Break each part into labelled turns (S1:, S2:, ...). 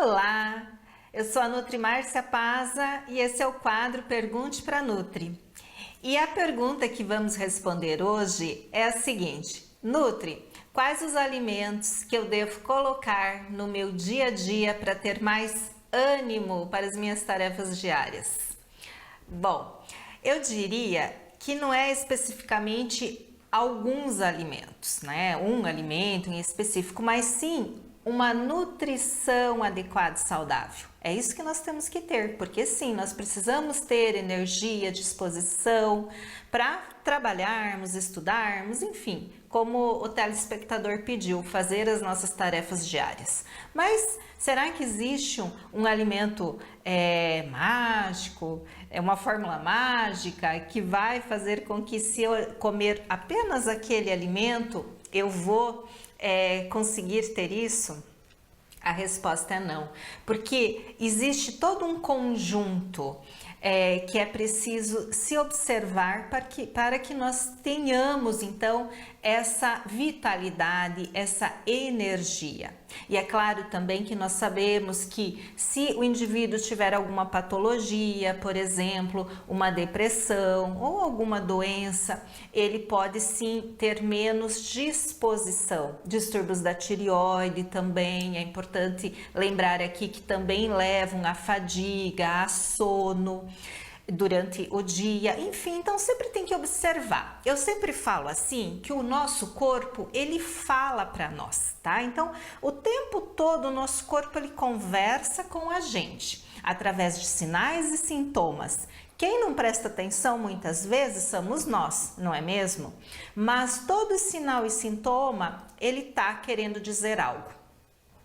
S1: Olá, eu sou a Nutri Márcia Paza e esse é o quadro Pergunte para Nutri. E a pergunta que vamos responder hoje é a seguinte: Nutri, quais os alimentos que eu devo colocar no meu dia a dia para ter mais ânimo para as minhas tarefas diárias? Bom, eu diria que não é especificamente alguns alimentos, né? Um alimento em específico, mas sim uma nutrição adequada e saudável. É isso que nós temos que ter, porque sim, nós precisamos ter energia, disposição para trabalharmos, estudarmos, enfim, como o telespectador pediu, fazer as nossas tarefas diárias. Mas será que existe um alimento mágico, uma fórmula mágica que vai fazer com que, se eu comer apenas aquele alimento, eu vou conseguir ter isso? A resposta é não, porque existe todo um conjunto que é preciso se observar para que nós tenhamos então essa vitalidade, essa energia. E é claro também que nós sabemos que se o indivíduo tiver alguma patologia, por exemplo, uma depressão ou alguma doença, ele pode sim ter menos disposição. Distúrbios da tireoide também, é importante lembrar aqui que também levam à fadiga, a sono durante o dia, enfim, então sempre tem que observar. Eu sempre falo assim que o nosso corpo, ele fala para nós, tá? Então, o tempo todo o nosso corpo ele conversa com a gente através de sinais e sintomas. Quem não presta atenção muitas vezes somos nós, não é mesmo? Mas todo sinal e sintoma, ele tá querendo dizer algo.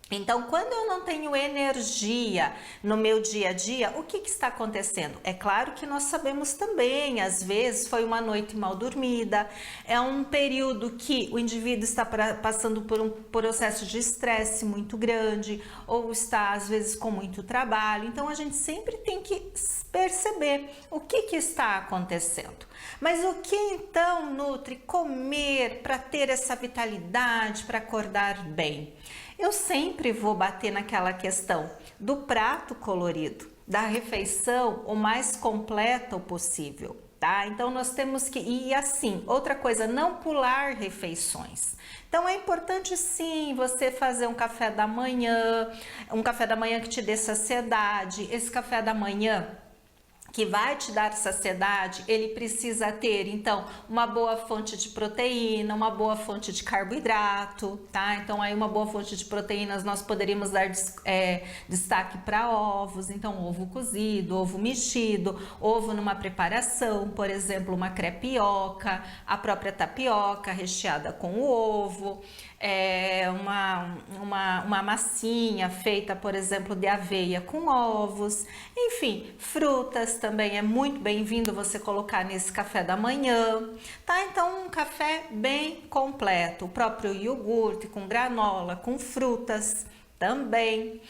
S1: Então, quando eu não tenho energia no meu dia a dia, o que está acontecendo? É claro que nós sabemos também, às vezes foi uma noite mal dormida, é um período que o indivíduo está passando por um processo de estresse muito grande, ou está às vezes com muito trabalho. Então, a gente sempre tem que perceber o que está acontecendo. Mas o que então, Nutri, comer para ter essa vitalidade, para acordar bem? Eu sempre vou bater naquela questão do prato colorido, da refeição o mais completa possível, tá? Então nós temos que ir assim. Outra coisa, não pular refeições. Então é importante sim você fazer um café da manhã que te dê saciedade. Esse café da manhã que vai te dar saciedade, ele precisa ter, então, uma boa fonte de proteína, uma boa fonte de carboidrato, tá? Então, aí uma boa fonte de proteínas nós poderíamos dar destaque para ovos, então, ovo cozido, ovo mexido, ovo numa preparação, por exemplo, uma crepioca, a própria tapioca recheada com o ovo, uma massinha feita, por exemplo, de aveia com ovos, enfim, frutas também é muito bem-vindo você colocar nesse café da manhã, tá? Então, um café bem completo, o próprio iogurte com granola, com frutas também,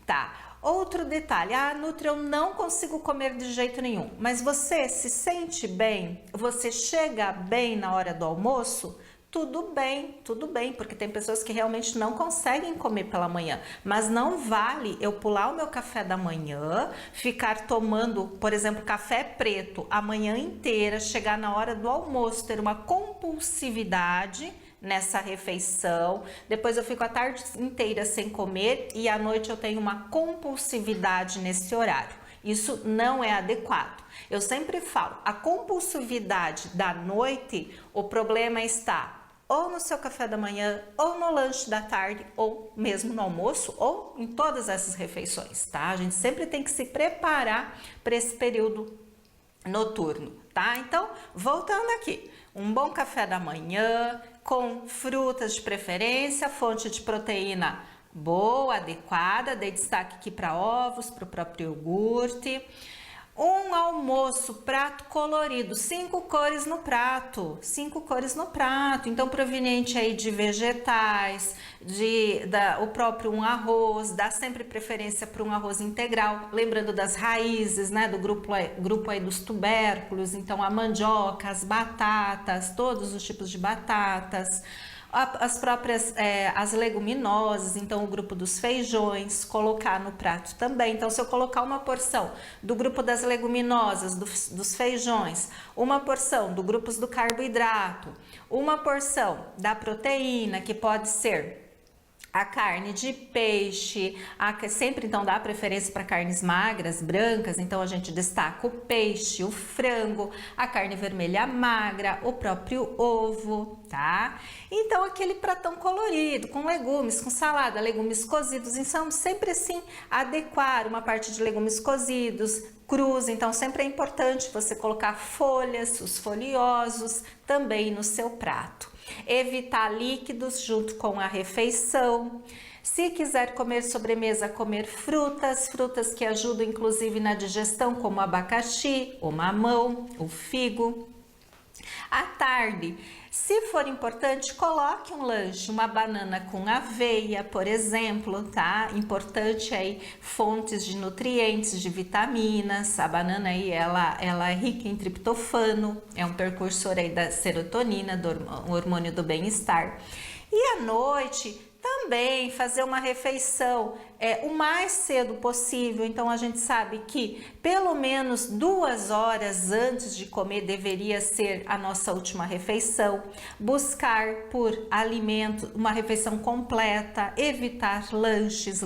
S1: tá? Outro detalhe, Nutri, eu não consigo comer de jeito nenhum, mas você se sente bem? Você chega bem na hora do almoço? Tudo bem, porque tem pessoas que realmente não conseguem comer pela manhã, mas não vale eu pular o meu café da manhã, ficar tomando, por exemplo, café preto a manhã inteira, chegar na hora do almoço, ter uma compulsividade nessa refeição, depois eu fico a tarde inteira sem comer e à noite eu tenho uma compulsividade nesse horário. Isso não é adequado. Eu sempre falo, a compulsividade da noite, o problema está ou no seu café da manhã, ou no lanche da tarde, ou mesmo no almoço, ou em todas essas refeições, tá? A gente sempre tem que se preparar para esse período noturno, tá? Então, voltando aqui, um bom café da manhã, com frutas de preferência, fonte de proteína boa, adequada, dei destaque aqui para ovos, para o próprio iogurte. Um almoço, prato colorido, 5 cores no prato, então proveniente aí de vegetais, o próprio um arroz, dá sempre preferência para um arroz integral, lembrando das raízes, né, do grupo aí dos tubérculos, então a mandioca, as batatas, todos os tipos de batatas, As próprias as leguminosas, então o grupo dos feijões, colocar no prato também. Então, se eu colocar uma porção do grupo das leguminosas, dos feijões, uma porção do grupo do carboidrato, uma porção da proteína, que pode ser a carne de peixe, sempre então dá preferência para carnes magras, brancas, então a gente destaca o peixe, o frango, a carne vermelha magra, o próprio ovo, tá? Então aquele pratão colorido, com legumes, com salada, legumes cozidos, então sempre assim adequar uma parte de legumes cozidos, crus, então sempre é importante você colocar folhas, os folhosos também no seu prato. Evitar líquidos junto com a refeição. Se quiser comer sobremesa, comer frutas que ajudam inclusive na digestão, como o abacaxi, o mamão, o figo. À tarde, se for importante, coloque um lanche, uma banana com aveia, por exemplo, tá? Importante aí, fontes de nutrientes, de vitaminas. A banana aí, ela é rica em triptofano, é um precursor aí da serotonina, do hormônio do bem-estar. E à noite, também fazer uma refeição o mais cedo possível. Então a gente sabe que pelo menos 2 horas antes de comer deveria ser a nossa última refeição. Buscar por alimento uma refeição completa, evitar lanches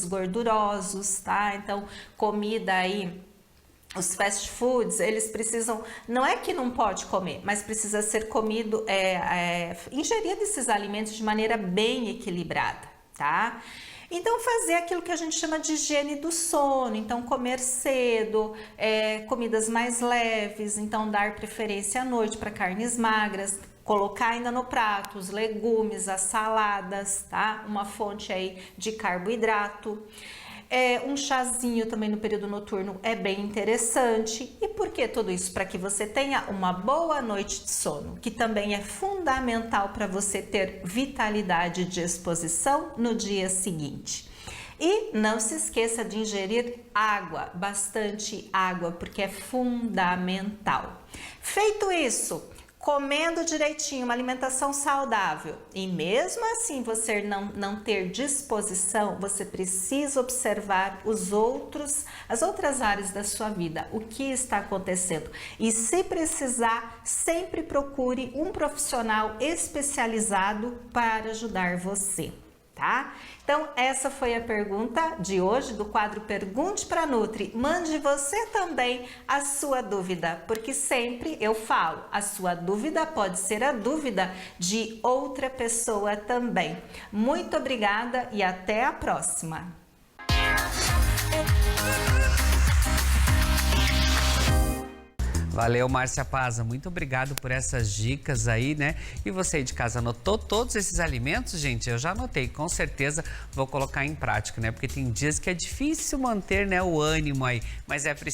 S1: gordurosos, tá? Então comida aí, os fast foods, eles precisam, não é que não pode comer, mas precisa ser comido, ingerido esses alimentos de maneira bem equilibrada, tá? Então fazer aquilo que a gente chama de higiene do sono, então comer cedo, comidas mais leves, então dar preferência à noite para carnes magras, colocar ainda no prato os legumes, as saladas, tá? Uma fonte aí de carboidrato. Um chazinho também no período noturno é bem interessante. E por que tudo isso? Para que você tenha uma boa noite de sono, que também é fundamental para você ter vitalidade e disposição no dia seguinte. E não se esqueça de ingerir água, bastante água, porque é fundamental. Feito isso, comendo direitinho, uma alimentação saudável, e mesmo assim você não ter disposição, você precisa observar as outras áreas da sua vida, o que está acontecendo. E se precisar, sempre procure um profissional especializado para ajudar você, tá? Então, essa foi a pergunta de hoje do quadro Pergunte para Nutri. Mande você também a sua dúvida, porque sempre eu falo, a sua dúvida pode ser a dúvida de outra pessoa também. Muito obrigada e até a próxima!
S2: Valeu, Márcia Paza, muito obrigado por essas dicas aí, né? E você aí de casa anotou todos esses alimentos, gente? Eu já anotei, com certeza vou colocar em prática, né? Porque tem dias que é difícil manter, né, o ânimo aí, mas é preciso